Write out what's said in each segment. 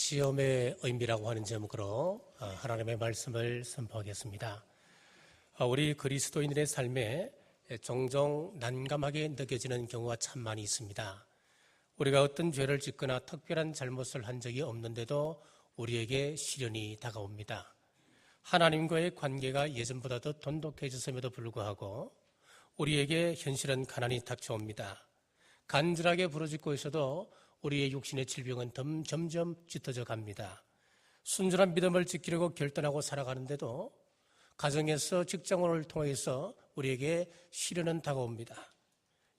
시험의 의미라고 하는 제목으로 하나님의 말씀을 선포하겠습니다. 우리 그리스도인들의 삶에 종종 난감하게 느껴지는 경우가 참 많이 있습니다. 우리가 어떤 죄를 짓거나 특별한 잘못을 한 적이 없는데도 우리에게 시련이 다가옵니다. 하나님과의 관계가 예전보다 더 돈독해졌음에도 불구하고 우리에게 현실은 가난이 닥쳐옵니다. 간절하게 부르짖고 있어도 우리의 육신의 질병은 점점 짙어져 갑니다. 순전한 믿음을 지키려고 결단하고 살아가는데도 가정에서 직장을 통해서 우리에게 시련은 다가옵니다.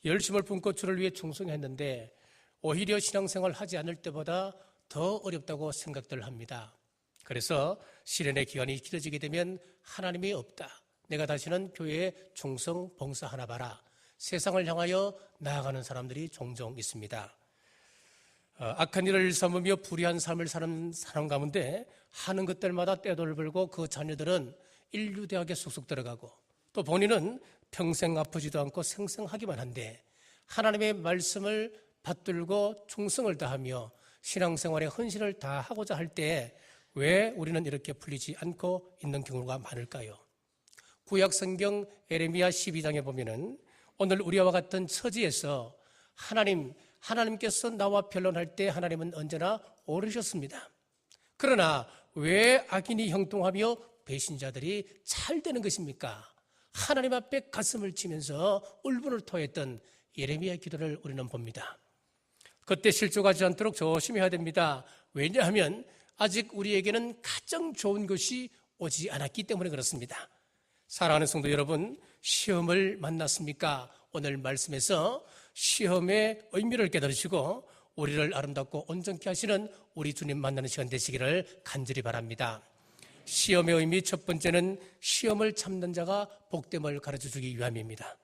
열심을 품고 주를 위해 충성했는데 오히려 신앙생활을 하지 않을 때보다 더 어렵다고 생각들 합니다. 그래서 시련의 기간이 길어지게 되면 하나님이 없다. 내가 다시는 교회에 충성 봉사하나 봐라. 세상을 향하여 나아가는 사람들이 종종 있습니다. 악한 일을 일삼으며 불의한 삶을 사는 사람 가운데 하는 것들마다 떼돌 불고 그 자녀들은 인류대학에 쑥쑥 들어가고 또 본인은 평생 아프지도 않고 생생하기만 한데 하나님의 말씀을 받들고 충성을 다하며 신앙생활에 헌신을 다하고자 할 때 왜 우리는 이렇게 풀리지 않고 있는 경우가 많을까요? 구약성경 에레미야 12장에 보면은 오늘 우리와 같은 처지에서 하나님께서 나와 변론할 때 하나님은 언제나 옳으셨습니다. 그러나 왜 악인이 형통하며 배신자들이 잘 되는 것입니까? 하나님 앞에 가슴을 치면서 울분을 토했던 예레미야의 기도를 우리는 봅니다. 그때 실족하지 않도록 조심해야 됩니다. 왜냐하면 아직 우리에게는 가장 좋은 것이 오지 않았기 때문에 그렇습니다. 사랑하는 성도 여러분, 시험을 만났습니까? 오늘 말씀에서 시험의 의미를 깨달으시고 우리를 아름답고 온전케 하시는 우리 주님 만나는 시간 되시기를 간절히 바랍니다. 시험의 의미 첫 번째는 시험을 참는 자가 복됨을 가르쳐주기 위함입니다.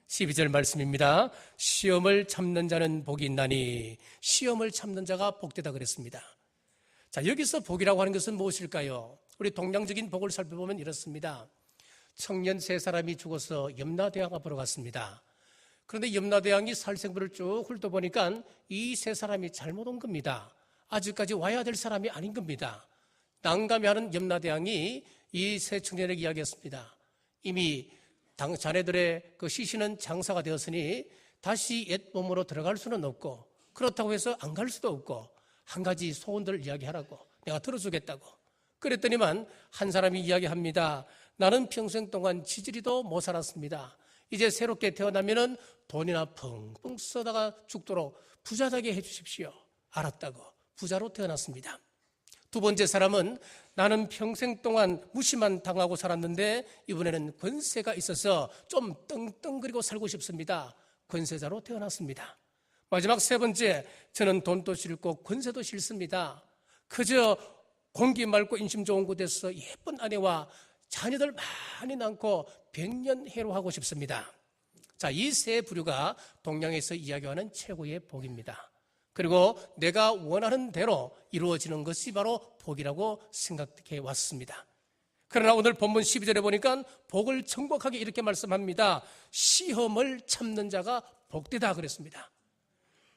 12절 말씀입니다. 시험을 참는 자는 복이 있나니 시험을 참는 자가 복되다 그랬습니다. 자, 여기서 복이라고 하는 것은 무엇일까요? 우리 동양적인 복을 살펴보면 이렇습니다. 청년 세 사람이 죽어서 염라대왕 앞으로 갔습니다. 그런데 염라대왕이 살생부를 쭉 훑어보니까 이 세 사람이 잘못 온 겁니다. 아직까지 와야 될 사람이 아닌 겁니다. 난감해하는 염라대왕이 이 세 청년에게 이야기했습니다. 이미 자네들의 그 시신은 장사가 되었으니 다시 옛 몸으로 들어갈 수는 없고 그렇다고 해서 안 갈 수도 없고 한 가지 소원들을 이야기하라고 내가 들어주겠다고. 그랬더니만 한 사람이 이야기합니다. 나는 평생 동안 지지리도 못 살았습니다. 이제 새롭게 태어나면은 돈이나 펑펑 써다가 죽도록 부자 되게 해주십시오. 알았다고 부자로 태어났습니다. 두 번째 사람은 나는 평생 동안 무시만 당하고 살았는데 이번에는 권세가 있어서 좀 떵떵거리고 살고 싶습니다. 권세자로 태어났습니다. 마지막 세 번째, 저는 돈도 싫고 권세도 싫습니다. 그저 공기 맑고 인심 좋은 곳에서 예쁜 아내와 자녀들 많이 낳고 백년해로하고 싶습니다. 자, 이 세 부류가 동양에서 이야기하는 최고의 복입니다. 그리고 내가 원하는 대로 이루어지는 것이 바로 복이라고 생각해 왔습니다. 그러나 오늘 본문 12절에 보니까 복을 정확하게 이렇게 말씀합니다. 시험을 참는 자가 복되다 그랬습니다.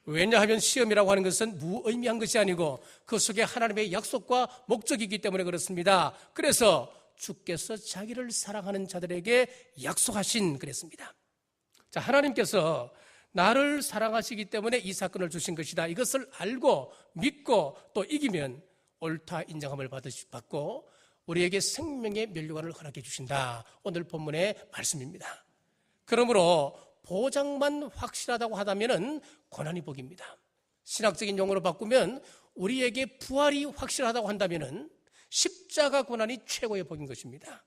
왜냐하면 시험이라고 하는 것은 무의미한 것이 아니고 그 속에 하나님의 약속과 목적이기 때문에 그렇습니다. 그래서 주께서 자기를 사랑하는 자들에게 약속하신 그랬습니다. 자, 하나님께서 나를 사랑하시기 때문에 이 사건을 주신 것이다. 이것을 알고 믿고 또 이기면 옳다 인정함을 받고 우리에게 생명의 면류관을 허락해 주신다. 오늘 본문의 말씀입니다. 그러므로 보장만 확실하다고 하다면 고난이 복입니다. 신학적인 용어로 바꾸면 우리에게 부활이 확실하다고 한다면 십자가 고난이 최고의 복인 것입니다.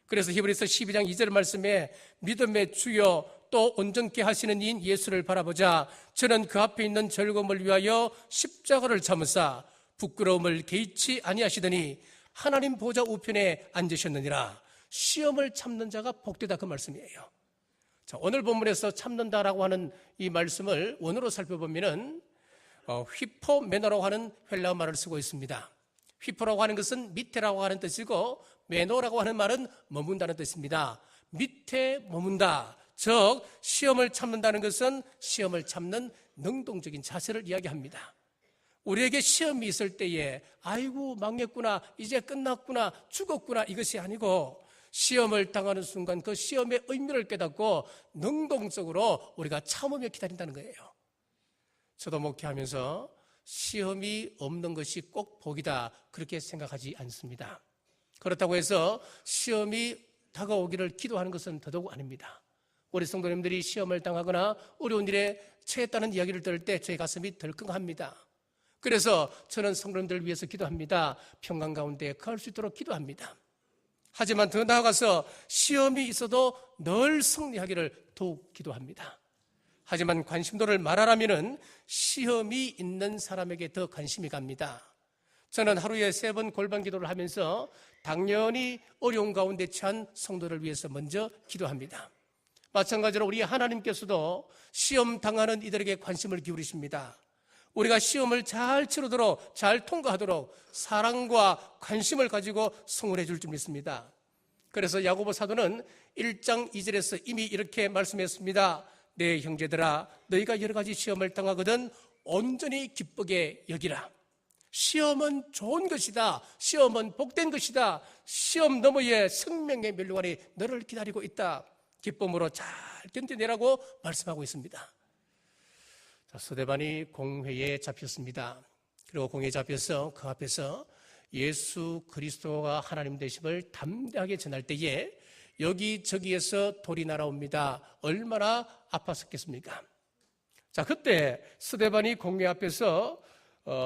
그래서 히브리서 12장 2절 말씀에 믿음의 주여 또 온전케 하시는 이인 예수를 바라보자. 저는 그 앞에 있는 즐거움을 위하여 십자가를 참으사 부끄러움을 개의치 아니하시더니 하나님 보좌 우편에 앉으셨느니라. 시험을 참는 자가 복되다 그 말씀이에요. 자, 오늘 본문에서 참는다라고 하는 이 말씀을 원어로 살펴보면은 휘포메노라고 하는 헬라어 말을 쓰고 있습니다. 휘포라고 하는 것은 밑에라고 하는 뜻이고 메노라고 하는 말은 머문다는 뜻입니다. 밑에 머문다. 즉 시험을 참는다는 것은 시험을 참는 능동적인 자세를 이야기합니다. 우리에게 시험이 있을 때에 아이고 망했구나, 이제 끝났구나, 죽었구나, 이것이 아니고 시험을 당하는 순간 그 시험의 의미를 깨닫고 능동적으로 우리가 참으며 기다린다는 거예요. 저도 목회하면서 시험이 없는 것이 꼭 복이다, 그렇게 생각하지 않습니다. 그렇다고 해서 시험이 다가오기를 기도하는 것은 더더욱 아닙니다. 우리 성도님들이 시험을 당하거나 어려운 일에 처했다는 이야기를 들을 때 저희 가슴이 덜컹합니다. 그래서 저는 성도님들을 위해서 기도합니다. 평강 가운데 거할 수 있도록 기도합니다. 하지만 더 나아가서 시험이 있어도 늘 승리하기를 더욱 기도합니다. 하지만 관심도를 말하라면 시험이 있는 사람에게 더 관심이 갑니다. 저는 하루에 3번 골반 기도를 하면서 당연히 어려운 가운데 처한 성도를 위해서 먼저 기도합니다. 마찬가지로 우리 하나님께서도 시험 당하는 이들에게 관심을 기울이십니다. 우리가 시험을 잘 치르도록, 잘 통과하도록 사랑과 관심을 가지고 성원해 줄 줄 믿습니다. 그래서 야고보 사도는 1장 2절에서 이미 이렇게 말씀했습니다. 내 형제들아, 너희가 여러 가지 시험을 당하거든 온전히 기쁘게 여기라. 시험은 좋은 것이다. 시험은 복된 것이다. 시험 너머에 생명의 멸류관이 너를 기다리고 있다. 기쁨으로 잘 견뎌내라고 말씀하고 있습니다. 자, 스데반이 공회에 잡혔습니다. 그리고 공회에 잡혀서 그 앞에서 예수 그리스도가 하나님 되심을 담대하게 전할 때에 여기저기에서 돌이 날아옵니다. 얼마나 아팠었겠습니까? 자, 그때 스데반이 공회 앞에서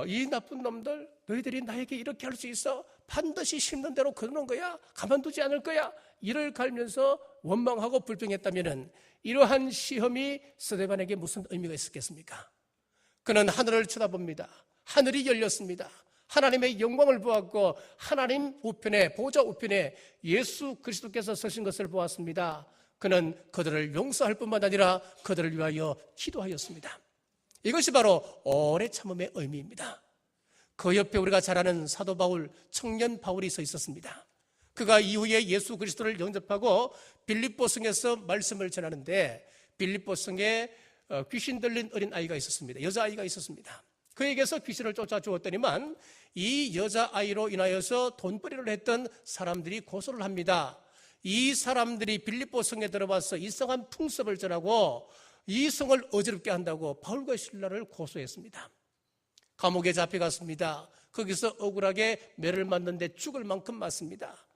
이 나쁜 놈들, 너희들이 나에게 이렇게 할 수 있어? 반드시 심는 대로 거두는 거야? 가만두지 않을 거야? 이를 갈면서 원망하고 불평했다면 이러한 시험이 스데반에게 무슨 의미가 있었겠습니까? 그는 하늘을 쳐다봅니다. 하늘이 열렸습니다. 하나님의 영광을 보았고 하나님 우편에, 보좌 우편에 예수 그리스도께서 서신 것을 보았습니다. 그는 그들을 용서할 뿐만 아니라 그들을 위하여 기도하였습니다. 이것이 바로 오래 참음의 의미입니다. 그 옆에 우리가 잘 아는 사도 바울, 청년 바울이 서 있었습니다. 그가 이후에 예수 그리스도를 영접하고 빌립보 성에서 말씀을 전하는데 빌립보 성에 귀신 들린 어린 아이가 있었습니다. 여자아이가 있었습니다. 그에게서 귀신을 쫓아주었더니만 이 여자아이로 인하여서 돈벌이를 했던 사람들이 고소를 합니다. 이 사람들이 빌립보 성에 들어와서 이상한 풍습을 전하고 이 성을 어지럽게 한다고 바울과 실라를 고소했습니다. 감옥에 잡혀갔습니다. 거기서 억울하게 매를 맞는데 죽을 만큼 맞습니다.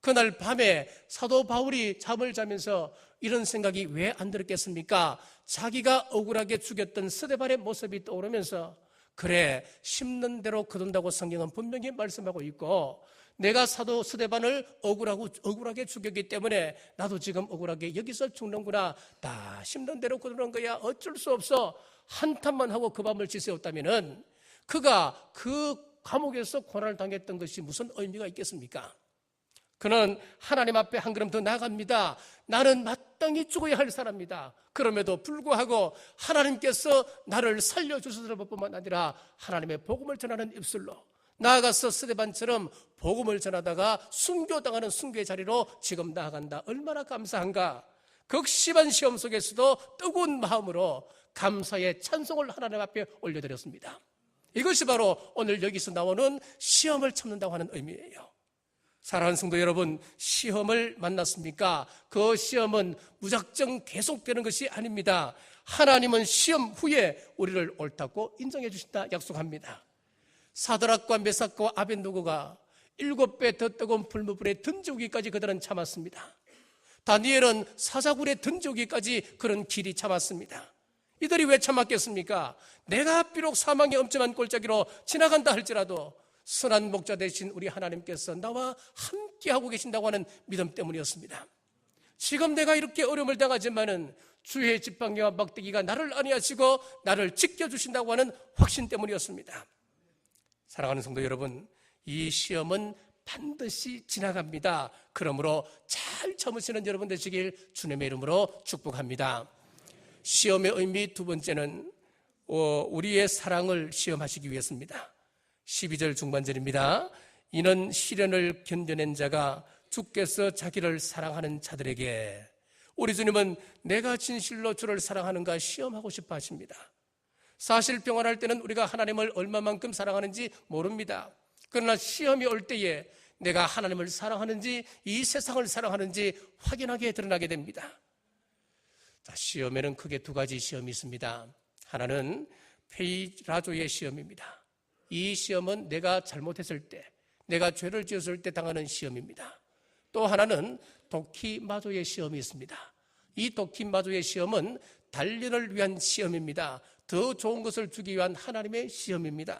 그날 밤에 사도 바울이 잠을 자면서 이런 생각이 왜 안 들었겠습니까? 자기가 억울하게 죽였던 스데반의 모습이 떠오르면서 그래, 심는 대로 거둔다고 성경은 분명히 말씀하고 있고 내가 사도 스데반을 억울하게 죽였기 때문에 나도 지금 억울하게 여기서 죽는구나. 다 심는 대로 거두는 거야. 어쩔 수 없어. 한탄만 하고 그 밤을 지새웠다면은 그가 그 감옥에서 고난을 당했던 것이 무슨 의미가 있겠습니까? 그는 하나님 앞에 한 걸음 더 나아갑니다. 나는 마땅히 죽어야 할 사람이다. 그럼에도 불구하고 하나님께서 나를 살려주셨을 뿐만 아니라 하나님의 복음을 전하는 입술로 나아가서 스데반처럼 복음을 전하다가 순교당하는 순교의 자리로 지금 나아간다. 얼마나 감사한가. 극심한 시험 속에서도 뜨거운 마음으로 감사의 찬송을 하나님 앞에 올려드렸습니다. 이것이 바로 오늘 여기서 나오는 시험을 참는다고 하는 의미예요. 사랑하는 성도 여러분, 시험을 만났습니까? 그 시험은 무작정 계속되는 것이 아닙니다. 하나님은 시험 후에 우리를 옳다고 인정해 주신다 약속합니다. 사드락과 메삭과 아벳느고가 7배 더 뜨거운 불무불에 던져오기까지 그들은 참았습니다. 다니엘은 사자굴에 던져오기까지 그런 길이 참았습니다. 이들이 왜 참았겠습니까? 내가 비록 사망의 엄청난 골짜기로 지나간다 할지라도 선한 목자 되신 우리 하나님께서 나와 함께하고 계신다고 하는 믿음 때문이었습니다. 지금 내가 이렇게 어려움을 당하지만은 주의 지팡이와 막대기가 나를 안위하시고 나를 지켜주신다고 하는 확신 때문이었습니다. 사랑하는 성도 여러분, 이 시험은 반드시 지나갑니다. 그러므로 잘 참으시는 여러분 되시길 주님의 이름으로 축복합니다. 시험의 의미 두 번째는 우리의 사랑을 시험하시기 위해서입니다. 12절 중반절입니다. 이는 시련을 견뎌낸 자가 주께서 자기를 사랑하는 자들에게, 우리 주님은 내가 진실로 주를 사랑하는가 시험하고 싶어 하십니다. 사실 평안할 때는 우리가 하나님을 얼마만큼 사랑하는지 모릅니다. 그러나 시험이 올 때에 내가 하나님을 사랑하는지 이 세상을 사랑하는지 확인하게 드러나게 됩니다. 자, 시험에는 크게 두 가지 시험이 있습니다. 하나는 페이라조의 시험입니다. 이 시험은 내가 잘못했을 때, 내가 죄를 지었을 때 당하는 시험입니다. 또 하나는 도키마조의 시험이 있습니다. 이 도키마조의 시험은 단련을 위한 시험입니다. 더 좋은 것을 주기 위한 하나님의 시험입니다.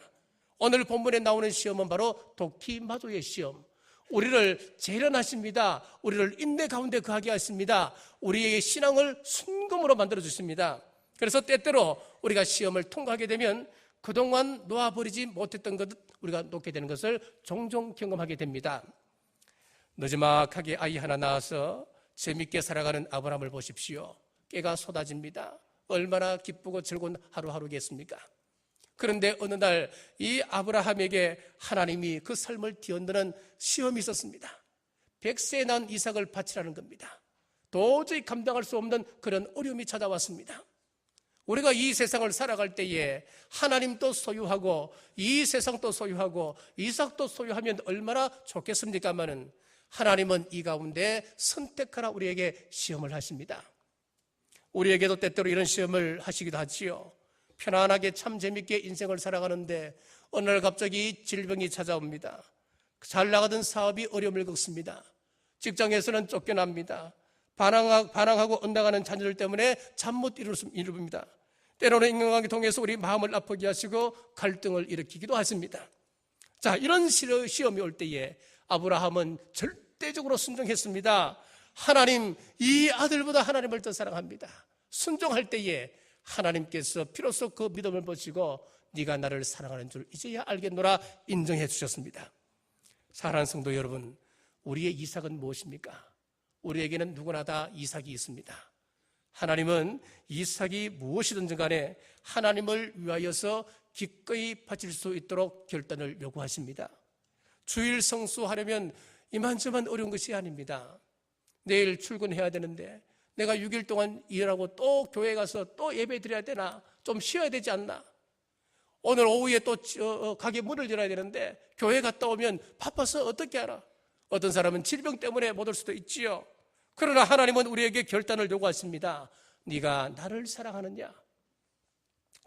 오늘 본문에 나오는 시험은 바로 도키마조의 시험. 우리를 재련하십니다. 우리를 인내 가운데 거하게 하십니다. 우리의 신앙을 순금으로 만들어 주십니다. 그래서 때때로 우리가 시험을 통과하게 되면 그동안 놓아버리지 못했던 것 우리가 놓게 되는 것을 종종 경험하게 됩니다. 느지막하게 아이 하나 낳아서 재밌게 살아가는 아브라함을 보십시오. 깨가 쏟아집니다. 얼마나 기쁘고 즐거운 하루하루겠습니까? 그런데 어느 날 이 아브라함에게 하나님이 그 삶을 뒤흔드는 시험이 있었습니다. 100세에 난 이삭을 바치라는 겁니다. 도저히 감당할 수 없는 그런 어려움이 찾아왔습니다. 우리가 이 세상을 살아갈 때에 하나님도 소유하고 이 세상도 소유하고 이삭도 소유하면 얼마나 좋겠습니까마는 하나님은 이 가운데 선택하라 우리에게 시험을 하십니다. 우리에게도 때때로 이런 시험을 하시기도 하지요. 편안하게 참 재밌게 인생을 살아가는데 어느 날 갑자기 질병이 찾아옵니다. 잘 나가던 사업이 어려움을 겪습니다. 직장에서는 쫓겨납니다. 반항하고 엇나가는 자녀들 때문에 잠 못 이룹니다. 때로는 인간관계 통해서 우리 마음을 아프게 하시고 갈등을 일으키기도 하십니다. 자, 이런 시험이 올 때에 아브라함은 절대적으로 순종했습니다. 하나님, 이 아들보다 하나님을 더 사랑합니다. 순종할 때에 하나님께서 비로소 그 믿음을 보시고 네가 나를 사랑하는 줄 이제야 알겠노라 인정해 주셨습니다. 사랑하는 성도 여러분, 우리의 이삭은 무엇입니까? 우리에게는 누구나 다 이삭이 있습니다. 하나님은 이삭이 무엇이든지 간에 하나님을 위하여서 기꺼이 바칠 수 있도록 결단을 요구하십니다. 주일 성수하려면 이만저만 어려운 것이 아닙니다. 내일 출근해야 되는데 내가 6일 동안 일하고 또 교회 가서 또 예배 드려야 되나? 좀 쉬어야 되지 않나? 오늘 오후에 또 가게 문을 열어야 되는데 교회 갔다 오면 바빠서 어떻게 하나? 어떤 사람은 질병 때문에 못 올 수도 있지요. 그러나 하나님은 우리에게 결단을 요구하십니다. 네가 나를 사랑하느냐?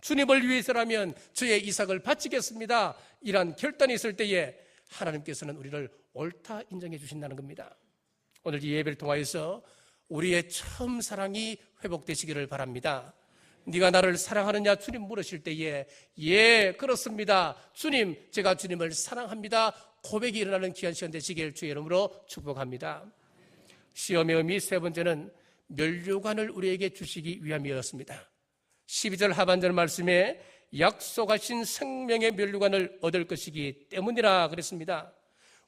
주님을 위해서라면 저의 이삭을 바치겠습니다. 이런 결단이 있을 때에 하나님께서는 우리를 옳다 인정해 주신다는 겁니다. 오늘 이 예배를 통하여서 우리의 처음 사랑이 회복되시기를 바랍니다. 네가 나를 사랑하느냐 주님 물으실 때에 예 그렇습니다. 주님 제가 주님을 사랑합니다. 고백이 일어나는 귀한 시간 되시길 주의 이름으로 축복합니다. 시험의 의미 세 번째는 면류관을 우리에게 주시기 위함이었습니다. 12절 하반절 말씀에 약속하신 생명의 면류관을 얻을 것이기 때문이라 그랬습니다.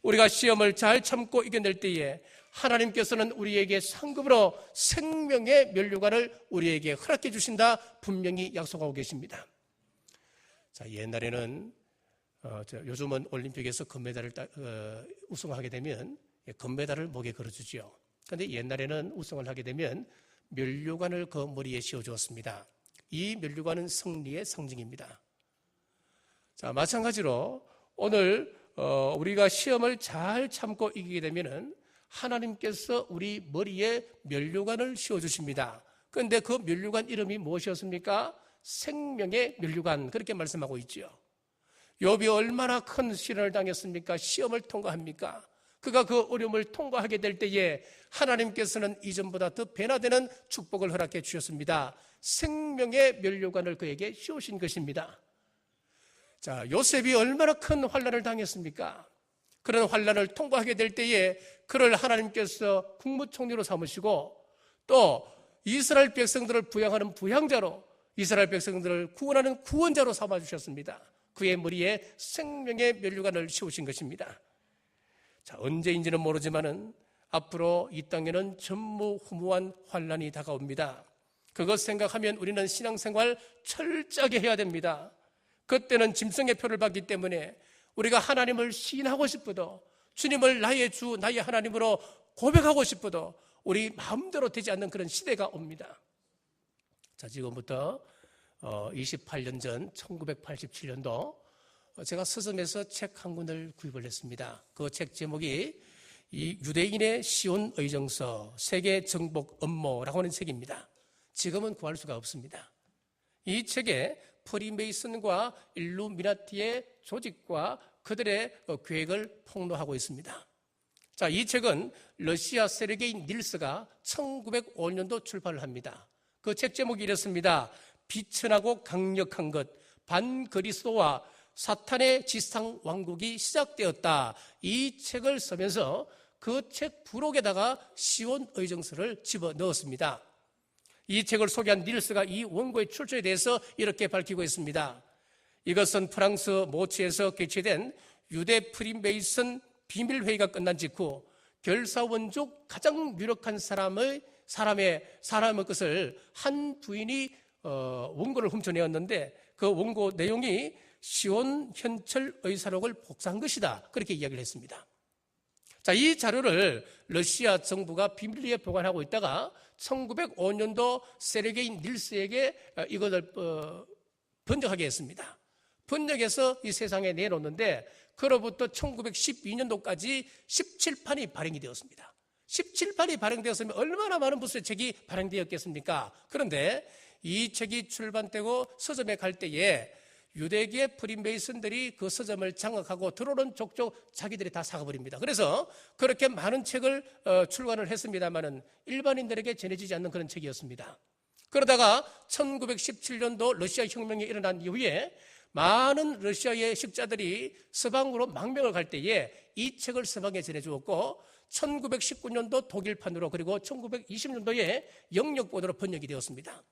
우리가 시험을 잘 참고 이겨낼 때에 하나님께서는 우리에게 상급으로 생명의 면류관을 우리에게 허락해 주신다 분명히 약속하고 계십니다. 자, 옛날에는 요즘은 올림픽에서 금메달을 우승하게 되면 금메달을 목에 걸어주지요. 그런데 옛날에는 우승을 하게 되면 면류관을 그 머리에 씌워주었습니다. 이 면류관은 승리의 상징입니다. 자, 마찬가지로 오늘 우리가 시험을 잘 참고 이기게 되면은 하나님께서 우리 머리에 면류관을 씌워주십니다. 그런데 그 면류관 이름이 무엇이었습니까? 생명의 면류관 그렇게 말씀하고 있지요. 욥이 얼마나 큰 시련을 당했습니까? 시험을 통과합니까? 그가 그 어려움을 통과하게 될 때에 하나님께서는 이전보다 더 변화되는 축복을 허락해 주셨습니다. 생명의 면류관을 그에게 씌우신 것입니다. 자, 요셉이 얼마나 큰 환난을 당했습니까? 그런 환난을 통과하게 될 때에 그를 하나님께서 국무총리로 삼으시고 또 이스라엘 백성들을 부양하는 부양자로 이스라엘 백성들을 구원하는 구원자로 삼아주셨습니다. 그의 머리에 생명의 면류관을 씌우신 것입니다. 자, 언제인지는 모르지만은 앞으로 이 땅에는 전무후무한 환난이 다가옵니다. 그것 생각하면 우리는 신앙생활 철저하게 해야 됩니다. 그때는 짐승의 표를 받기 때문에 우리가 하나님을 시인하고 싶어도 주님을 나의 주, 나의 하나님으로 고백하고 싶어도 우리 마음대로 되지 않는 그런 시대가 옵니다. 자, 지금부터 28년 전 1987년도 제가 서점에서 책 한 권을 구입을 했습니다. 그 책 제목이 이 유대인의 시온 의정서 세계 정복 음모라고 하는 책입니다. 지금은 구할 수가 없습니다. 이 책에 프리메이슨과 일루미나티의 조직과 그들의 계획을 폭로하고 있습니다. 자, 이 책은 러시아 세르게이 닐스가 1905년도 출판을 합니다. 그 책 제목이 이렇습니다. 비천하고 강력한 것, 반그리스도와 사탄의 지상 왕국이 시작되었다. 이 책을 쓰면서 그 책 부록에다가 시온 의정서를 집어넣었습니다. 이 책을 소개한 닐스가 이 원고의 출처에 대해서 이렇게 밝히고 있습니다. 이것은 프랑스 모츠에서 개최된 유대 프리메이슨 비밀회의가 끝난 직후 결사원족 가장 유력한 사람의 것을 한 부인이 원고를 훔쳐내었는데 그 원고 내용이 시온 현철 의사록을 복사한 것이다. 그렇게 이야기를 했습니다. 자, 이 자료를 러시아 정부가 비밀리에 보관하고 있다가 1905년도 세르게이 닐스에게 이것을 번역하게 했습니다. 번역해서 이 세상에 내놓는데 그로부터 1912년도까지 17판이 발행이 되었습니다. 17판이 발행되었으면 얼마나 많은 부수의 책이 발행되었겠습니까? 그런데 이 책이 출판되고 서점에 갈 때에 유대계 프리메이슨들이 그 서점을 장악하고 들어오는 족족 자기들이 다 사가버립니다. 그래서 그렇게 많은 책을 출간을 했습니다마는 일반인들에게 전해지지 않는 그런 책이었습니다. 그러다가 1917년도 러시아 혁명이 일어난 이후에 많은 러시아의 식자들이 서방으로 망명을 갈 때에 이 책을 서방에 전해주었고 1919년도 독일판으로 그리고 1920년도에 영역본으로 번역이 되었습니다.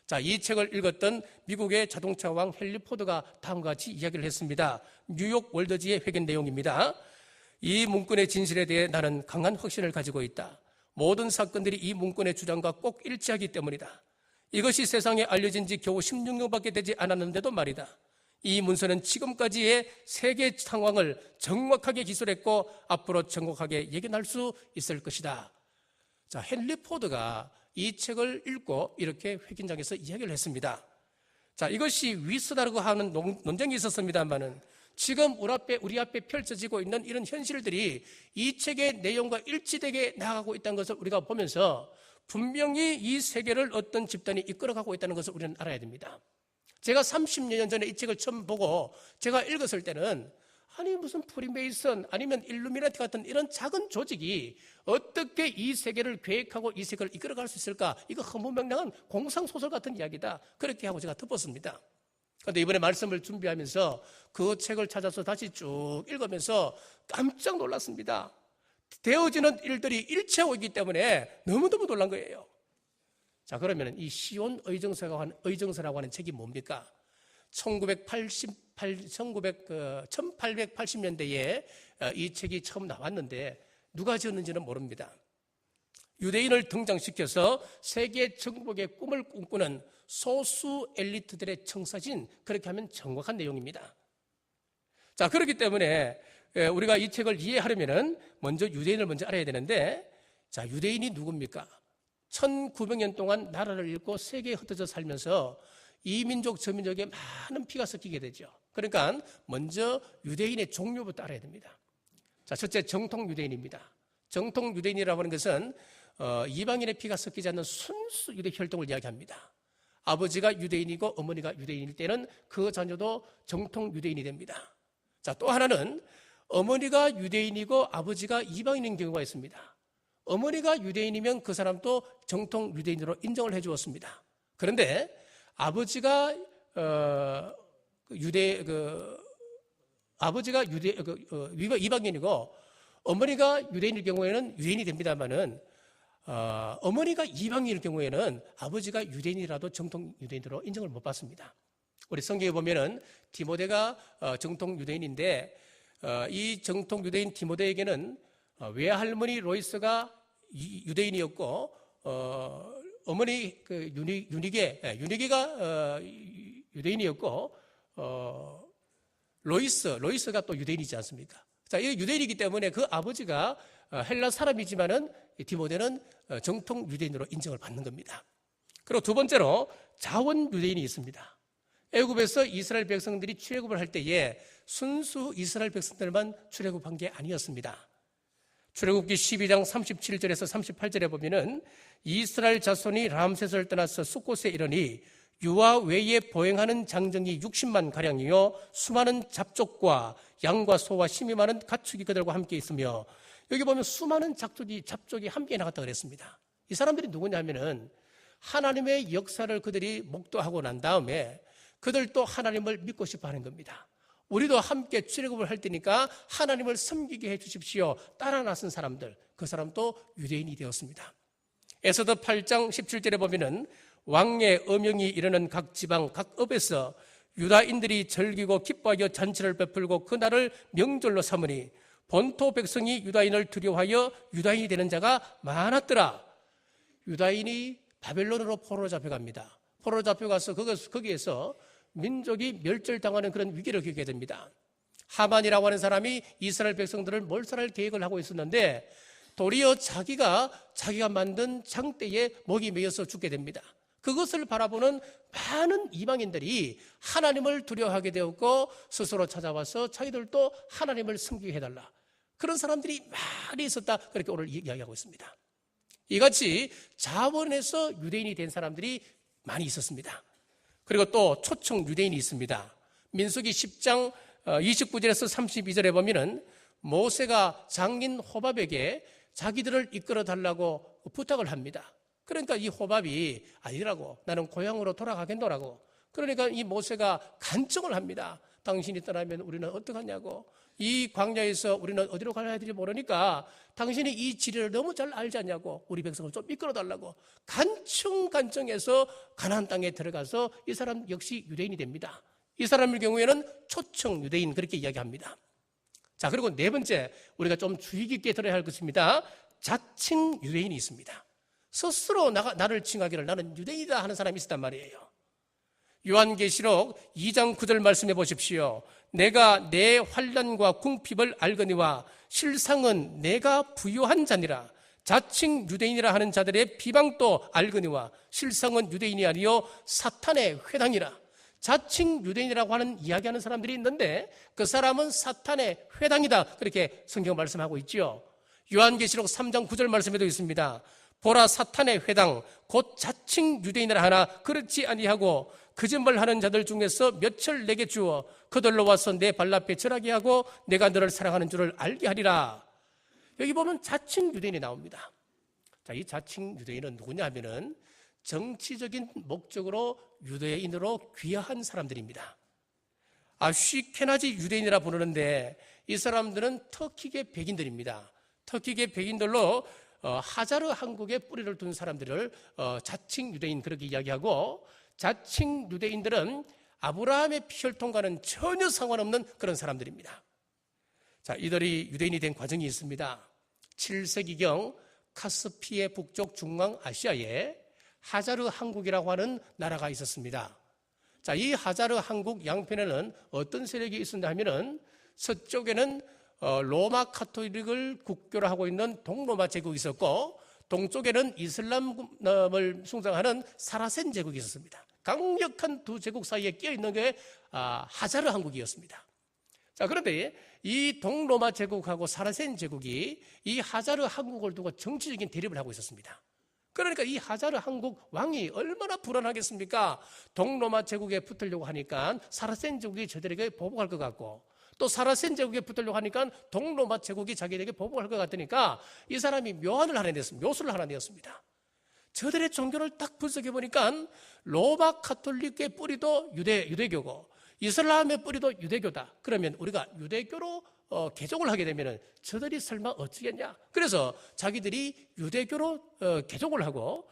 자, 이 책을 읽었던 미국의 자동차 왕 헨리 포드가 다음과 같이 이야기를 했습니다. 뉴욕 월드지의 회견 내용입니다. 이 문건의 진실에 대해 나는 강한 확신을 가지고 있다. 모든 사건들이 이 문건의 주장과 꼭 일치하기 때문이다. 이것이 세상에 알려진 지 겨우 16년밖에 되지 않았는데도 말이다. 이 문서는 지금까지의 세계 상황을 정확하게 기술했고 앞으로 정확하게 예견할 수 있을 것이다. 자, 헨리 포드가 이 책을 읽고 이렇게 회견장에서 이야기를 했습니다. 자, 이것이 위스다라고 하는 논쟁이 있었습니다만은 지금 우리 앞에 펼쳐지고 있는 이런 현실들이 이 책의 내용과 일치되게 나아가고 있다는 것을 우리가 보면서 분명히 이 세계를 어떤 집단이 이끌어가고 있다는 것을 우리는 알아야 됩니다. 제가 30년 전에 이 책을 처음 보고 제가 읽었을 때는 아니 무슨 프리메이슨 아니면 일루미나티 같은 이런 작은 조직이 어떻게 이 세계를 계획하고 이 세계를 이끌어갈 수 있을까? 이거 허무맹랑한 공상소설 같은 이야기다. 그렇게 하고 제가 덮었습니다. 그런데 이번에 말씀을 준비하면서 그 책을 찾아서 다시 쭉 읽으면서 깜짝 놀랐습니다. 되어지는 일들이 일치하고 있기 때문에 너무너무 놀란 거예요. 자, 그러면 이 시온 의정서라고 하는 책이 뭡니까? 1880년대에 이 책이 처음 나왔는데 누가 지었는지는 모릅니다. 유대인을 등장시켜서 세계 정복의 꿈을 꿈꾸는 소수 엘리트들의 청사진, 그렇게 하면 정확한 내용입니다. 자, 그렇기 때문에 우리가 이 책을 이해하려면 먼저 유대인을 먼저 알아야 되는데, 자, 유대인이 누굽니까? 1900년 동안 나라를 잃고 세계에 흩어져 살면서 이 민족 저 민족에 많은 피가 섞이게 되죠. 그러니까 먼저 유대인의 종류부터 알아야 됩니다. 자, 첫째 정통 유대인입니다. 정통 유대인이라고 하는 것은 이방인의 피가 섞이지 않는 순수 유대 혈통을 이야기합니다. 아버지가 유대인이고 어머니가 유대인일 때는 그 자녀도 정통 유대인이 됩니다. 자, 또 하나는 어머니가 유대인이고 아버지가 이방인인 경우가 있습니다. 어머니가 유대인이면 그 사람도 정통 유대인으로 인정을 해주었습니다. 그런데 아버지가 이방인이고 어머니가 유대인일 경우에는 유대인이 됩니다만은 어머니가 이방인일 경우에는 아버지가 유대인이라도 정통 유대인으로 인정을 못 받습니다. 우리 성경에 보면은 디모데가 정통 유대인인데 이 정통 유대인 디모데에게는 외할머니 로이스가 유대인이었고 어머니 유니게가 유대인이었고 로이스가 또 유대인이지 않습니까? 자, 이 유대인이기 때문에 그 아버지가 헬라 사람이지만은 디모데는 정통 유대인으로 인정을 받는 겁니다. 그리고 두 번째로 자원 유대인이 있습니다. 애굽에서 이스라엘 백성들이 출애굽을 할 때에 순수 이스라엘 백성들만 출애굽한 게 아니었습니다. 출애굽기 12장 37절에서 38절에 보면은 이스라엘 자손이 람셋을 떠나서 숫곳에 이르니 유아 외에 보행하는 장정이 60만 가량이요 수많은 잡족과 양과 소와 힘이 많은 가축이 그들과 함께 있으며, 여기 보면 수많은 잡족이 함께 나갔다 그랬습니다. 이 사람들이 누구냐 하면은 하나님의 역사를 그들이 목도하고 난 다음에 그들도 하나님을 믿고 싶어 하는 겁니다. 우리도 함께 출애굽을 할 테니까 하나님을 섬기게 해 주십시오. 따라 나선 사람들, 그 사람도 유대인이 되었습니다. 에스더 8장 17절에 보면은 왕의 엄명이 이르는 각 지방 각 업에서 유다인들이 즐기고 기뻐하여 잔치를 베풀고 그 날을 명절로 삼으니 본토 백성이 유다인을 두려워하여 유다인이 되는 자가 많았더라. 유다인이 바벨론으로 포로로 잡혀갑니다. 포로로 잡혀가서 거기에서 민족이 멸절당하는 그런 위기를 겪게 됩니다. 하만이라고 하는 사람이 이스라엘 백성들을 몰살할 계획을 하고 있었는데 도리어 자기가 만든 장대에 목이 메여서 죽게 됩니다. 그것을 바라보는 많은 이방인들이 하나님을 두려워하게 되었고 스스로 찾아와서 자기들도 하나님을 섬기게 해달라. 그런 사람들이 많이 있었다. 그렇게 오늘 이야기하고 있습니다. 이같이 자원에서 유대인이 된 사람들이 많이 있었습니다. 그리고 또 초청 유대인이 있습니다. 민수기 10장 29절에서 32절에 보면은 모세가 장인 호밥에게 자기들을 이끌어 달라고 부탁을 합니다. 그러니까 이 호밥이 아니라고, 나는 고향으로 돌아가겠노라고. 그러니까 이 모세가 간청을 합니다. 당신이 떠나면 우리는 어떡하냐고. 이 광야에서 우리는 어디로 가야 할지 모르니까 당신이 이 지리를 너무 잘 알지 않냐고. 우리 백성을 좀 이끌어 달라고 간청해서 가나안 땅에 들어가서 이 사람 역시 유대인이 됩니다. 이 사람의 경우에는 초청 유대인, 그렇게 이야기합니다. 자, 그리고 네 번째 우리가 좀 주의 깊게 들어야 할 것입니다. 자칭 유대인이 있습니다. 스스로 나를 칭하기를 나는 유대인이다 하는 사람이 있었단 말이에요. 요한계시록 2장 9절 말씀해 보십시오. 내가 내 환난과 궁핍을 알거니와 실상은 내가 부유한 자니라. 자칭 유대인이라 하는 자들의 비방도 알거니와 실상은 유대인이 아니요 사탄의 회당이라. 자칭 유대인이라고 하는 이야기하는 사람들이 있는데 그 사람은 사탄의 회당이다. 그렇게 성경 말씀하고 있죠. 요한계시록 3장 9절 말씀에도 있습니다. 보라, 사탄의 회당 곧 자칭 유대인이라 하나 그렇지 아니하고 거짓말하는 자들 중에서 몇을 내게 주어 그들로 와서 내 발 앞에 절하게 하고 내가 너를 사랑하는 줄을 알게 하리라. 여기 보면 자칭 유대인이 나옵니다. 자, 이 자칭 유대인은 누구냐 하면은 정치적인 목적으로 유대인으로 귀화한 사람들입니다. 아쉬케나지 유대인이라 부르는데 이 사람들은 터키계 백인들입니다. 터키계 백인들로 하자르 한국에 뿌리를 둔 사람들을 자칭 유대인 그렇게 이야기하고, 자칭 유대인들은 아브라함의 피혈통과는 전혀 상관없는 그런 사람들입니다. 자, 이들이 유대인이 된 과정이 있습니다. 7세기경 카스피의 북쪽 중앙 아시아에 하자르 한국이라고 하는 나라가 있었습니다. 자, 이 하자르 한국 양편에는 어떤 세력이 있었냐 하면은 서쪽에는 로마 카톨릭을 국교로 하고 있는 동로마 제국이 있었고, 동쪽에는 이슬람을 숭상하는 사라센 제국이 있었습니다. 강력한 두 제국 사이에 끼어 있는 게 하자르 한국이었습니다. 자, 그런데 이 동로마 제국하고 사라센 제국이 이 하자르 한국을 두고 정치적인 대립을 하고 있었습니다. 그러니까 이 하자르 한국 왕이 얼마나 불안하겠습니까? 동로마 제국에 붙으려고 하니까 사라센 제국이 저들에게 보복할 것 같고, 또 사라센 제국에 붙으려고 하니까 동로마 제국이 자기에게 보복할 것 같으니까 이 사람이 묘수를 하나 내었습니다. 저들의 종교를 딱 분석해 보니까 로마 카톨릭의 뿌리도 유대교고 이슬람의 뿌리도 유대교다. 그러면 우리가 유대교로 개종을 하게 되면 저들이 설마 어찌겠냐? 그래서 자기들이 유대교로 개종을 하고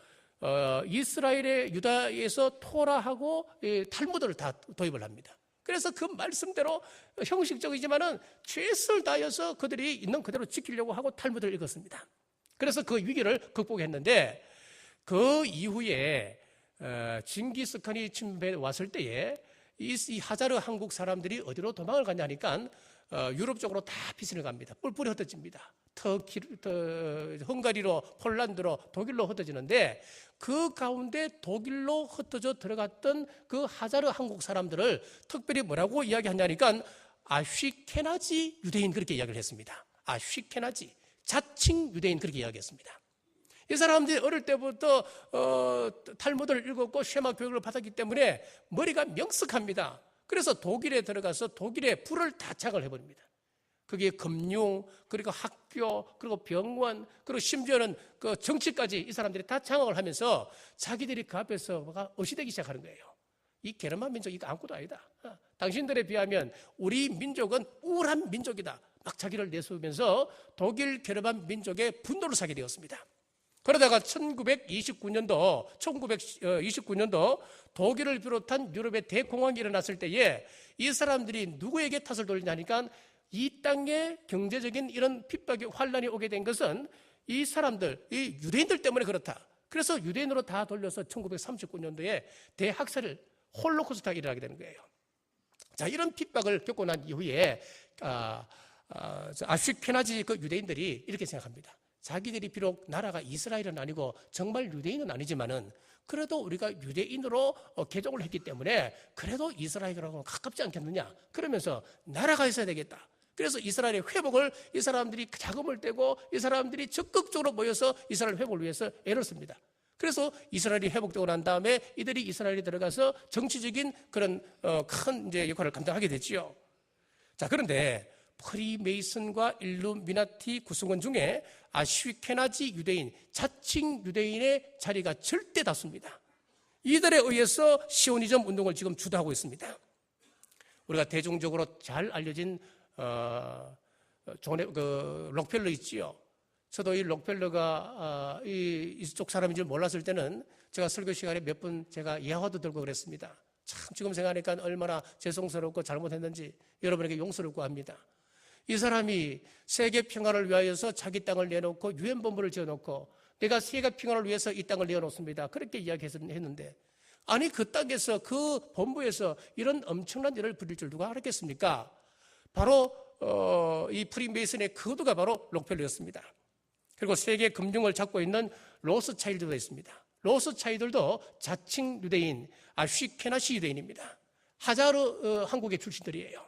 이스라엘의 유다에서 토라하고 탈무드를 다 도입을 합니다. 그래서 그 말씀대로 형식적이지만은 최선을 다해서 그들이 있는 그대로 지키려고 하고 탈무드를 읽었습니다. 그래서 그 위기를 극복했는데 그 이후에 징기스칸이 침입해 왔을 때에 이 하자르 한국 사람들이 어디로 도망을 갔냐 하니까 유럽 쪽으로 다 피신을 갑니다. 뿔뿔이 흩어집니다. 헝가리로, 폴란드로, 독일로 흩어지는데 그 가운데 독일로 흩어져 들어갔던 그 하자르 한국 사람들을 특별히 뭐라고 이야기하냐니까 아쉬케나지 유대인 그렇게 이야기를 했습니다. 아쉬케나지, 자칭 유대인 그렇게 이야기했습니다. 이 사람들이 어릴 때부터 탈무드를 읽었고 쉐마 교육을 받았기 때문에 머리가 명석합니다. 그래서 독일에 들어가서 독일의 불을 다 장을 해버립니다. 거기에 금융, 그리고 학교, 그리고 병원, 그리고 심지어는 그 정치까지 이 사람들이 다 장악을 하면서 자기들이 그 앞에서 뭐가 어시되기 시작하는 거예요. 이 게르만 민족 이거 아무것도 아니다. 당신들에 비하면 우리 민족은 우울한 민족이다. 막 자기를 내세우면서 독일 게르만 민족의 분노를 사게 되었습니다. 그러다가 1929년도 독일을 비롯한 유럽의 대공황이 일어났을 때에 이 사람들이 누구에게 탓을 돌리냐니까 이 땅에 경제적인 이런 핍박이 환란이 오게 된 것은 이 사람들, 이 유대인들 때문에 그렇다. 그래서 유대인으로 다 돌려서 1939년도에 대학살을 홀로코스트가 일어나게 되는 거예요. 자, 이런 핍박을 겪고 난 이후에 아슈케나지 그 유대인들이 이렇게 생각합니다. 자기들이 비록 나라가 이스라엘은 아니고 정말 유대인은 아니지만은 그래도 우리가 유대인으로 개종을 했기 때문에 그래도 이스라엘하고는 가깝지 않겠느냐. 그러면서 나라가 있어야 되겠다. 그래서 이스라엘의 회복을 이 사람들이 자금을 떼고 이 사람들이 적극적으로 모여서 이스라엘 회복을 위해서 애를 씁니다. 그래서 이스라엘이 회복되고 난 다음에 이들이 이스라엘에 들어가서 정치적인 그런 큰 이제 역할을 감당하게 됐지요. 자, 그런데 프리메이슨과 일루미나티 구성원 중에 아슈케나지 유대인, 자칭 유대인의 자리가 절대 다수입니다. 이들에 의해서 시오니즘 운동을 지금 주도하고 있습니다. 우리가 대중적으로 잘 알려진 록펠러 있지요. 저도 이 록펠러가 이쪽 사람인 줄 몰랐을 때는 제가 설교 시간에 몇 번 제가 예화도 들고 그랬습니다. 참 지금 생각하니까 얼마나 죄송스럽고 잘못했는지 여러분에게 용서를 구합니다. 이 사람이 세계 평화를 위하여서 자기 땅을 내놓고 유엔 본부를 지어놓고 내가 세계 평화를 위해서 이 땅을 내어놓습니다. 그렇게 이야기했는데 아니 그 땅에서 그 본부에서 이런 엄청난 일을 벌일 줄 누가 알았겠습니까? 바로 이 프리메이슨의 거두가 바로 록펠러였습니다. 그리고 세계 금융을 잡고 있는 로스차일드도 있습니다. 로스차일드도 자칭 유대인, 아슈케나시 유대인입니다. 하자르 한국의 출신들이에요.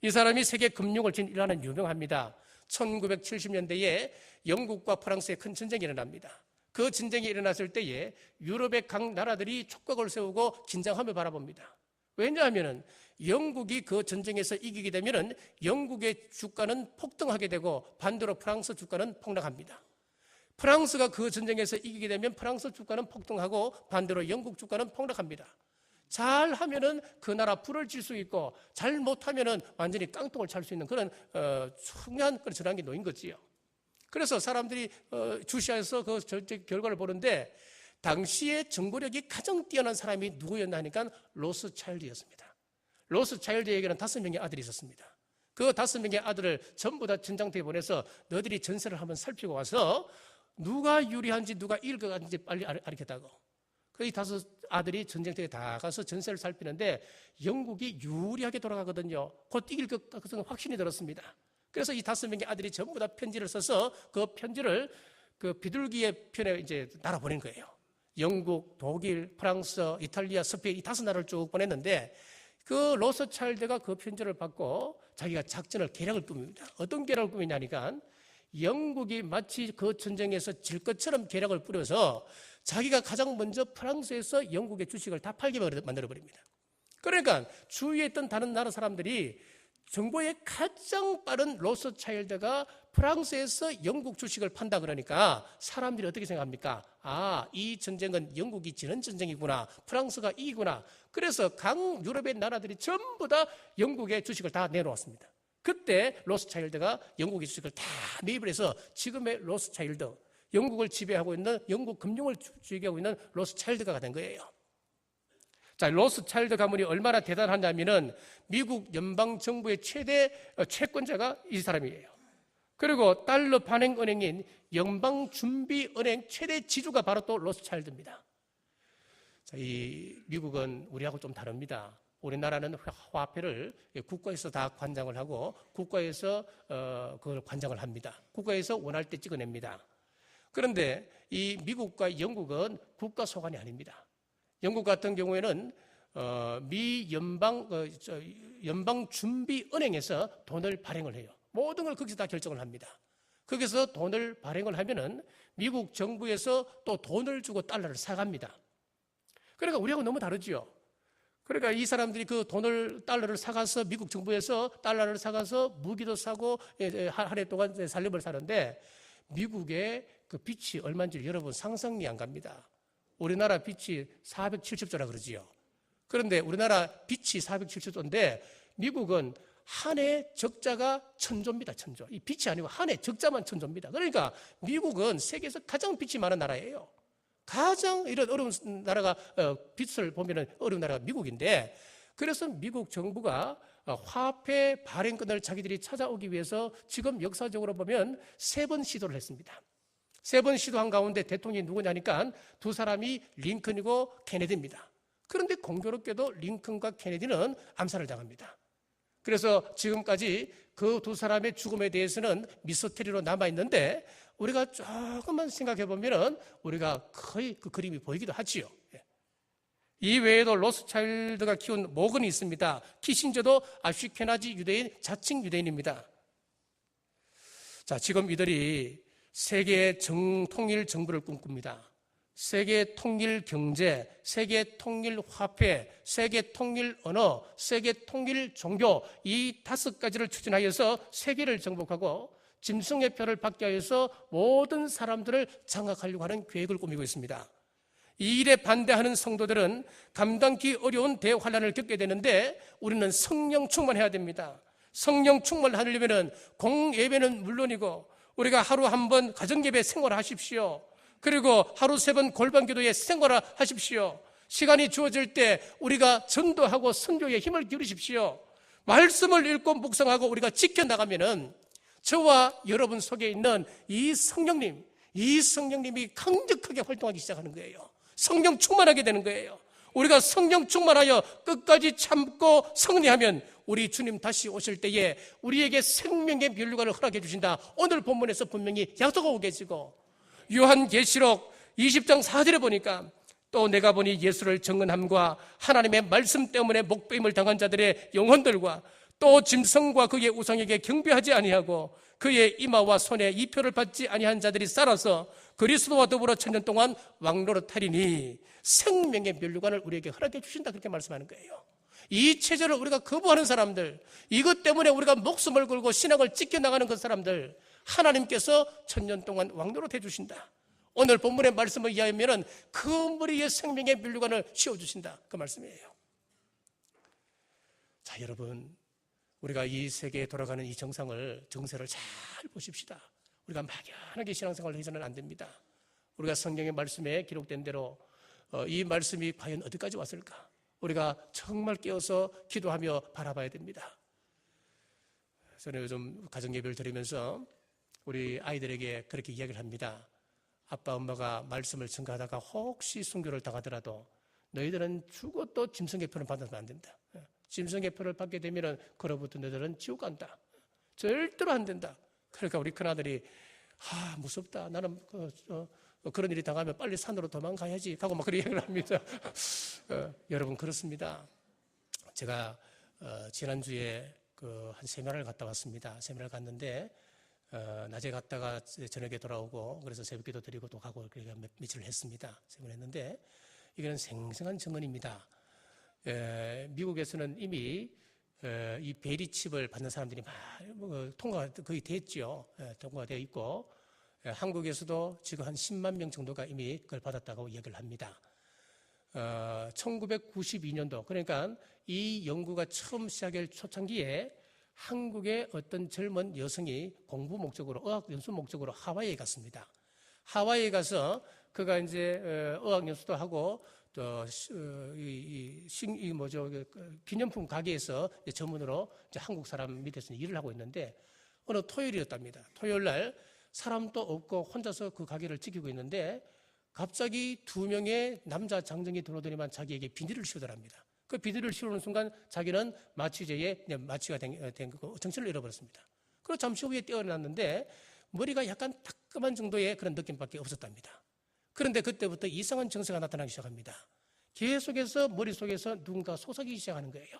이 사람이 세계 금융을 진 일화는 유명합니다. 1970년대에 영국과 프랑스의 큰 전쟁이 일어납니다. 그 전쟁이 일어났을 때에 유럽의 각 나라들이 촉각을 세우고 긴장하며 바라봅니다. 왜냐하면 영국이 그 전쟁에서 이기게 되면 영국의 주가는 폭등하게 되고 반대로 프랑스 주가는 폭락합니다. 프랑스가 그 전쟁에서 이기게 되면 프랑스 주가는 폭등하고 반대로 영국 주가는 폭락합니다. 잘하면은 그 나라 불을 질 수 있고 잘못하면은 완전히 깡통을 찰 수 있는 그런 중요한 그런 전환기 놓인 거지요. 그래서 사람들이 주시해서 그 결과를 보는데 당시에 정보력이 가장 뛰어난 사람이 누구였나 하니까 로스차일드였습니다. 로스차일드에게는 5명의 아들이 있었습니다. 그 5명의 아들을 전부 다 전장터에 보내서 너희들이 전세를 한번 살피고 와서 누가 유리한지 누가 이길 것 같은지 빨리 알겠다고. 그 이 5 아들이 전쟁터에 다 가서 전세를 살피는데 영국이 유리하게 돌아가거든요. 곧 이길 것 같은 확신이 들었습니다. 그래서 이 5명의 아들이 전부 다 편지를 써서 그 편지를 그 비둘기의 편에 이제 날아보낸 거예요. 영국, 독일, 프랑스, 이탈리아, 스페인 이 5나라를 쭉 보냈는데 그 로스차일드가 그 편지를 받고 자기가 작전을 계략을 꾸밉니다. 어떤 계략을 꾸미냐니까 영국이 마치 그 전쟁에서 질 것처럼 계략을 뿌려서 자기가 가장 먼저 프랑스에서 영국의 주식을 다 팔게 만들어버립니다. 그러니까 주위에 있던 다른 나라 사람들이 정보에 가장 빠른 로스차일드가 프랑스에서 영국 주식을 판다 그러니까 사람들이 어떻게 생각합니까? 아, 이 전쟁은 영국이 지는 전쟁이구나. 프랑스가 이기구나. 그래서 각 유럽의 나라들이 전부 다 영국의 주식을 다 내놓았습니다. 그때 로스차일드가 영국의 주식을 다 매입을 해서 지금의 로스차일드, 영국을 지배하고 있는 영국 금융을 지배하고 있는 로스차일드가 된 거예요. 자, 로스차일드 가문이 얼마나 대단하냐면은 미국 연방 정부의 최대 채권자가 이 사람이에요. 그리고 달러 발행은행인 연방준비은행 최대 지주가 바로 또 로스차일드입니다. 자, 이 미국은 우리하고 좀 다릅니다. 우리나라는 화폐를 국가에서 다 관장을 하고 국가에서 그걸 관장을 합니다. 국가에서 원할 때 찍어냅니다. 그런데 이 미국과 영국은 국가 소관이 아닙니다. 영국 같은 경우에는 미 연방준비은행에서 돈을 발행을 해요. 모든 걸 거기서 다 결정을 합니다. 거기서 돈을 발행을 하면은 미국 정부에서 또 돈을 주고 달러를 사갑니다. 그러니까 우리하고 너무 다르지요. 그러니까 이 사람들이 그 달러를 사가서 미국 정부에서 달러를 사가서 무기도 사고 한 해 동안 살림을 사는데 미국의 그 빚이 얼마인지 여러분 상상이 안 갑니다. 우리나라 빚이 470조라 그러지요. 그런데 우리나라 빚이 470조인데 미국은 한 해 적자가 1000조입니다. 1000조. 이 빚이 아니고 한 해 적자만 1000조입니다. 그러니까 미국은 세계에서 가장 빚이 많은 나라예요. 가장 이런 어려운 나라가 빚을 보면은 어려운 나라가 미국인데, 그래서 미국 정부가 화폐 발행권을 자기들이 찾아오기 위해서 지금 역사적으로 보면 3번 시도를 했습니다. 3번 시도한 가운데 대통령이 누구냐니까 두 사람이 링컨이고 케네디입니다. 그런데 공교롭게도 링컨과 케네디는 암살을 당합니다. 그래서 지금까지 그 두 사람의 죽음에 대해서는 미스터리로 남아있는데 우리가 조금만 생각해 보면은 우리가 거의 그 그림이 보이기도 하지요. 이 외에도 로스차일드가 키운 모건이 있습니다. 키신저도 아슈케나지 유대인, 자칭 유대인입니다. 자, 지금 이들이 세계 통일 정부를 꿈꿉니다. 세계 통일 경제, 세계 통일 화폐, 세계 통일 언어, 세계 통일 종교, 이 5가지를 추진하여서 세계를 정복하고 짐승의 표를 받게 하여서 모든 사람들을 장악하려고 하는 계획을 꾸미고 있습니다. 이 일에 반대하는 성도들은 감당기 어려운 대환란을 겪게 되는데 우리는 성령 충만해야 됩니다. 성령 충만을 하려면 공예배는 물론이고 우리가 하루 한 번 가정예배 생활하십시오. 그리고 하루 3번 골방기도에 생활하십시오. 시간이 주어질 때 우리가 전도하고 선교에 힘을 기울이십시오. 말씀을 읽고 묵상하고 우리가 지켜나가면은 저와 여러분 속에 있는 이 성령님이 강력하게 활동하기 시작하는 거예요. 성령 충만하게 되는 거예요. 우리가 성령 충만하여 끝까지 참고 승리하면 우리 주님 다시 오실 때에 우리에게 생명의 면류관을 허락해 주신다. 오늘 본문에서 분명히 약속하고 계시고, 요한계시록 20장 4절에 보니까 또 내가 보니 예수를 증언함과 하나님의 말씀 때문에 목배임을 당한 자들의 영혼들과 또 짐승과 그의 우상에게 경배하지 아니하고 그의 이마와 손에 이표를 받지 아니한 자들이 살아서 그리스도와 더불어 1000년 동안 왕노릇하리니 생명의 면류관을 우리에게 허락해 주신다, 그렇게 말씀하는 거예요. 이 체제를 우리가 거부하는 사람들, 이것 때문에 우리가 목숨을 걸고 신앙을 지켜나가는 그 사람들, 하나님께서 1000년 동안 왕노릇해 주신다. 오늘 본문의 말씀을 이해하면 그 머리에 생명의 면류관을 씌워주신다, 그 말씀이에요. 자, 여러분, 우리가 이 세계에 돌아가는 이 정세를 잘 보십시다. 우리가 막연하게 신앙생활을 해서는 안 됩니다. 우리가 성경의 말씀에 기록된 대로 이 말씀이 과연 어디까지 왔을까? 우리가 정말 깨어서 기도하며 바라봐야 됩니다. 저는 요즘 가정예배를 드리면서 우리 아이들에게 그렇게 이야기를 합니다. 아빠 엄마가 말씀을 증거하다가 혹시 순교를 당하더라도 너희들은 죽어도 짐승의 표를 받아서는 안 된다. 짐승의 표를 받게 되면 그로부터 너희들은 지옥 간다. 절대로 안 된다. 그러니까 우리 큰아들이 무섭다. 나는 그런 일이 당하면 빨리 산으로 도망가야지 하고 막 그런 이야기를 합니다. 여러분, 그렇습니다. 제가 지난주에 한 세미나를 갔다 왔습니다. 세미나를 갔는데 낮에 갔다가 저녁에 돌아오고 그래서 새벽기도 드리고 또 가고 그렇게 며칠을 했습니다. 세미나를 했는데 이거는 생생한 증언입니다. 미국에서는 이미 이 베리칩을 받는 사람들이 통과가 거의 됐죠. 통과가 되어 있고 한국에서도 지금 한 10만 명 정도가 이미 그걸 받았다고 이야기를 합니다. 1992년도, 그러니까 이 연구가 처음 시작할 초창기에 한국의 어떤 젊은 여성이 공부 목적으로, 어학 연수 목적으로 하와이에 갔습니다. 하와이에 가서 그가 이제 어학 연수도 하고 또 기념품 가게에서 전문으로 이제 한국 사람 밑에서 일을 하고 있는데 어느 토요일이었답니다. 토요일 날 사람도 없고 혼자서 그 가게를 지키고 있는데 갑자기 2명의 남자 장정이 들어오더니만 자기에게 비닐을 씌우더랍니다. 그 비닐을 씌우는 순간 자기는 마취제에 마취가 된 정신을 잃어버렸습니다. 그리고 잠시 후에 깨어났는데 머리가 약간 따끔한 정도의 그런 느낌밖에 없었답니다. 그런데 그때부터 이상한 증세가 나타나기 시작합니다. 계속해서 머릿속에서 누군가 속삭이기 시작하는 거예요.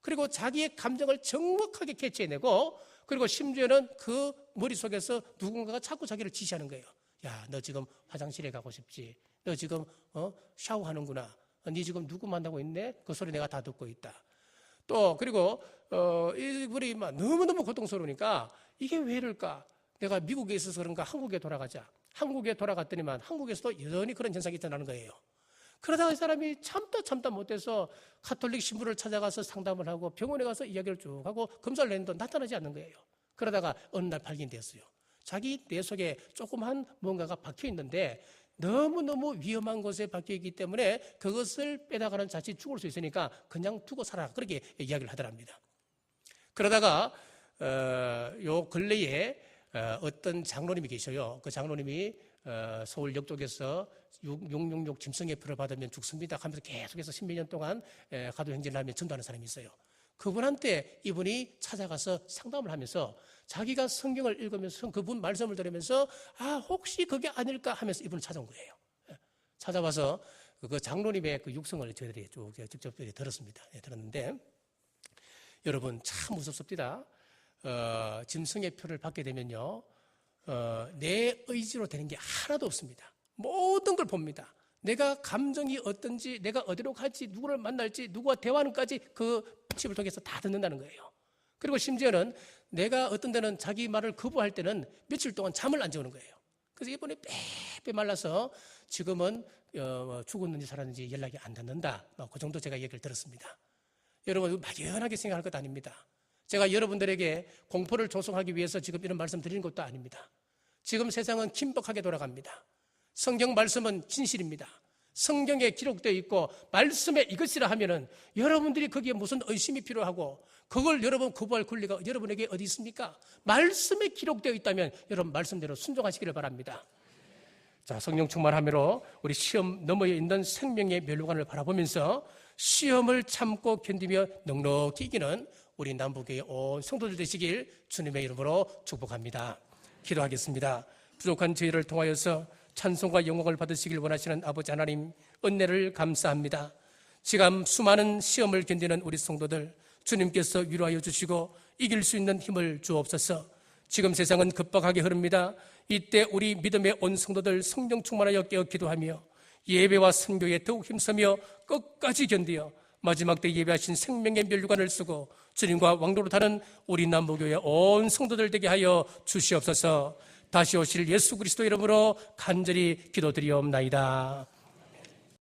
그리고 자기의 감정을 정확하게 캐치해내고, 그리고 심지어는 그 머릿속에서 누군가가 자꾸 자기를 지시하는 거예요. 야, 너 지금 화장실에 가고 싶지? 너 지금 샤워하는구나. 네 지금 누구 만나고 있네? 그 소리 내가 다 듣고 있다. 또 그리고 이분이 너무너무 고통스러우니까 이게 왜 이럴까? 내가 미국에 있어서 그런가 한국에 돌아가자. 한국에 돌아갔더니만 한국에서도 여전히 그런 현상이 일어나는 거예요. 그러다가 이 사람이 참다 못해서 가톨릭 신부를 찾아가서 상담을 하고 병원에 가서 이야기를 쭉 하고 검사를 했는데 나타나지 않는 거예요. 그러다가 어느 날 발견되었어요. 자기 뇌 속에 조그만 뭔가가 박혀 있는데 너무너무 위험한 곳에 박혀 있기 때문에 그것을 빼다가는 자칫 죽을 수 있으니까 그냥 두고 살아. 그렇게 이야기를 하더랍니다. 그러다가 요 근래에 어떤 장로님이 계셔요. 그 장로님이 서울역 쪽에서 666 짐승의 표를 받으면 죽습니다 하면서 계속해서 10몇 년 동안 가도행진을 하며 전도하는 사람이 있어요. 그분한테 이분이 찾아가서 상담을 하면서 자기가 성경을 읽으면서 그분 말씀을 들으면서 혹시 그게 아닐까 하면서 이분을 찾아온 거예요. 찾아와서 그 장로님의 그 육성을 저희들이 쭉 직접 들었습니다. 들었는데 여러분 참 무섭습니다. 짐승의 표를 받게 되면요, 내 의지로 되는 게 하나도 없습니다. 모든 걸 봅니다. 내가 감정이 어떤지, 내가 어디로 갈지, 누구를 만날지, 누구와 대화하는까지 그 칩을 통해서 다 듣는다는 거예요. 그리고 심지어는 내가 어떤 데는 자기 말을 거부할 때는 며칠 동안 잠을 안 재우는 거예요. 그래서 이번에 빼빼 말라서 지금은 죽었는지 살았는지 연락이 안 닿는다. 그 정도 제가 얘기를 들었습니다. 여러분 막연하게 생각할 것 아닙니다. 제가 여러분들에게 공포를 조성하기 위해서 지금 이런 말씀 드리는 것도 아닙니다. 지금 세상은 긴박하게 돌아갑니다. 성경 말씀은 진실입니다. 성경에 기록되어 있고 말씀에 이것이라 하면은 여러분들이 거기에 무슨 의심이 필요하고 그걸 여러분 거부할 권리가 여러분에게 어디 있습니까? 말씀에 기록되어 있다면 여러분 말씀대로 순종하시기를 바랍니다. 자, 성령 충만함으로 우리 시험 너머에 있는 생명의 멸류관을 바라보면서 시험을 참고 견디며 넉넉히 이기는 우리 남부교회 온 성도들 되시길 주님의 이름으로 축복합니다. 기도하겠습니다. 부족한 저희를 통하여서 찬송과 영광을 받으시길 원하시는 아버지 하나님, 은혜를 감사합니다. 지금 수많은 시험을 견디는 우리 성도들 주님께서 위로하여 주시고 이길 수 있는 힘을 주옵소서. 지금 세상은 급박하게 흐릅니다. 이때 우리 믿음의 온 성도들 성령 충만하여 깨어 기도하며 예배와 선교에 더욱 힘쓰며 끝까지 견디어 마지막 때 예배하신 생명의 멸류관을 쓰고 주님과 왕노릇하는 우리 남부교회 온 성도들 되게 하여 주시옵소서. 다시 오실 예수 그리스도 이름으로 간절히 기도드리옵나이다.